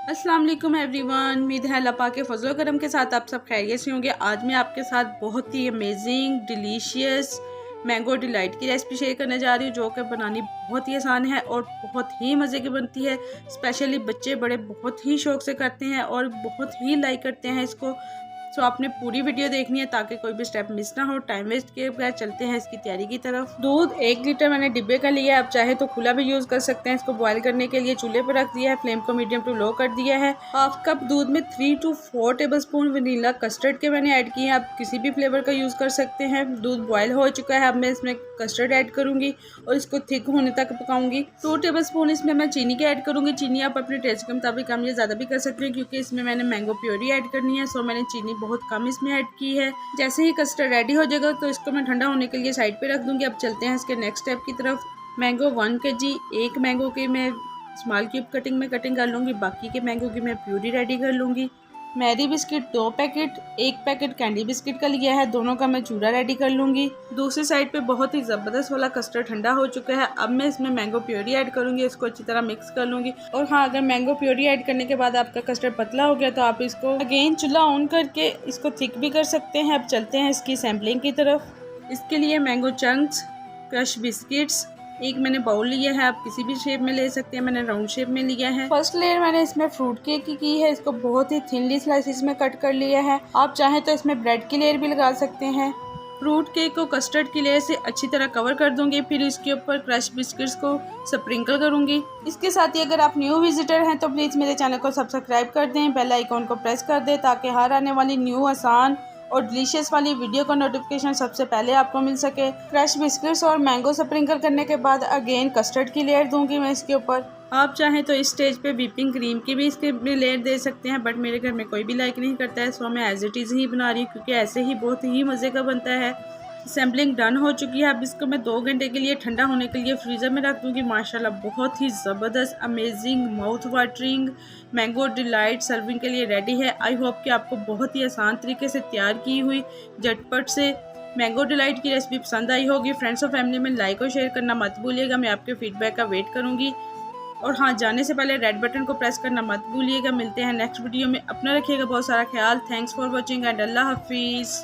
अस्सलाम वालेकुम एवरीवन। उम्मीद है अल्लाह पाक के फजल करम के साथ आप सब खैरियत से होंगे। आज मैं आपके साथ बहुत ही अमेजिंग डिलीशियस मैंगो डिलाइट की रेसिपी शेयर करने जा रही हूँ, जो कि बनानी बहुत ही आसान है और बहुत ही मज़े की बनती है। स्पेशली बच्चे बड़े बहुत ही शौक से करते हैं और बहुत ही लाइक करते हैं इसको। सो आपने पूरी वीडियो देखनी है ताकि कोई भी स्टेप मिस ना हो। टाइम वेस्ट किए बगैर चलते हैं इसकी तैयारी की तरफ। दूध 1 लीटर मैंने डिब्बे का लिया है, आप चाहे तो खुला भी यूज़ कर सकते हैं। इसको बॉईल करने के लिए चूल्हे पर रख दिया है, फ्लेम को मीडियम टू लो कर दिया है। 1/2 कप दूध में 3 to 4 टेबलस्पून वनीला कस्टर्ड के मैंने ऐड किए हैं। आप किसी भी फ्लेवर का यूज़ कर सकते हैं। दूध बॉयल हो चुका है, अब मैं इसमें कस्टर्ड ऐड करूँगी और इसको थिक होने तक पकाऊंगी। 2 टेबलस्पून इसमें मैं चीनी के ऐड करूँगी। चीनी आप अपने टेस्ट के मुताबिक कम या ज़्यादा भी कर सकते हैं, क्योंकि इसमें मैंने मैंगो प्योरी ऐड करनी है। सो मैंने चीनी बहुत कम इसमें ऐड की है। जैसे ही कस्टर्ड रेडी हो जाएगा तो इसको मैं ठंडा होने के लिए साइड पे रख दूंगी। अब चलते हैं इसके नेक्स्ट स्टेप की तरफ। मैंगो 1 kg, एक मैंगो की मैं स्मॉल क्यूब कटिंग में कटिंग कर लूँगी, बाकी के मैंगो की मैं प्यूरी रेडी कर लूँगी। Marie biscuit 2 packet, 1 packet candy biscuit का लिया है, दोनों का मैं चूरा रेडी कर लूँगी। दूसरी साइड पे बहुत ही ज़बरदस्त वाला कस्टर्ड ठंडा हो चुका है। अब मैं इसमें मैंगो प्योरी ऐड करूँगी, इसको अच्छी तरह मिक्स कर लूँगी। और हाँ, अगर मैंगो प्योरी ऐड करने के बाद आपका कस्टर्ड पतला हो गया तो आप इसको अगेन चूल्हा ऑन करके इसको थिक भी कर सकते हैं। अब चलते हैं इसकी सैम्पलिंग की तरफ। इसके लिए मैंगो चंक्स, क्रश बिस्किट्स, एक मैंने बाउल लिया है, आप किसी भी शेप में ले सकते हैं, मैंने राउंड शेप में लिया है। फर्स्ट लेयर मैंने इसमें फ्रूट केक की है, इसको बहुत ही थिनली स्लाइसिस में कट कर लिया है। आप चाहें तो इसमें ब्रेड की लेयर भी लगा सकते हैं। फ्रूट केक को कस्टर्ड की लेयर से अच्छी तरह कवर कर दूंगी, फिर इसके ऊपर क्रश बिस्किट्स को स्प्रिंकल करूंगी। इसके साथ ही अगर आप न्यू विजिटर हैं तो प्लीज़ मेरे चैनल को सब्सक्राइब कर दें, बेल आइकॉन को प्रेस कर दें ताकि हर आने वाली न्यू आसान और डिलीशियस वाली वीडियो का नोटिफिकेशन सबसे पहले आपको मिल सके। क्रश बिस्किट्स और मैंगो स्प्रिंकल करने के बाद अगेन कस्टर्ड की लेयर दूंगी मैं इसके ऊपर। आप चाहें तो इस स्टेज पे व्हिपिंग क्रीम की भी इसके लेयर दे सकते हैं, बट मेरे घर में कोई भी लाइक नहीं करता है, सो मैं एज इट इज़ ही बना रही हूँ, क्योंकि ऐसे ही बहुत ही मज़े का बनता है। सैम्पलिंग डन हो चुकी है। अब इसको मैं 2 घंटे के लिए ठंडा होने के लिए फ्रीज़र में रख दूँगी। माशाल्लाह बहुत ही ज़बरदस्त amazing mouth watering mango delight serving के लिए रेडी है। आई होप कि आपको बहुत ही आसान तरीके से तैयार की हुई झटपट से मैंगो डिलाइट की रेसिपी पसंद आई होगी। फ्रेंड्स और फैमिली में लाइक और शेयर करना मत भूलिएगा, मैं आपके फीडबैक का वेट करूँगी। और हाँ, जाने से पहले रेड बटन को प्रेस करना मत भूलिएगा। मिलते हैं नेक्स्ट वीडियो में, अपना रखिएगा बहुत सारा ख्याल। थैंक्स फॉर वॉचिंग एंड अल्लाह हाफिज़।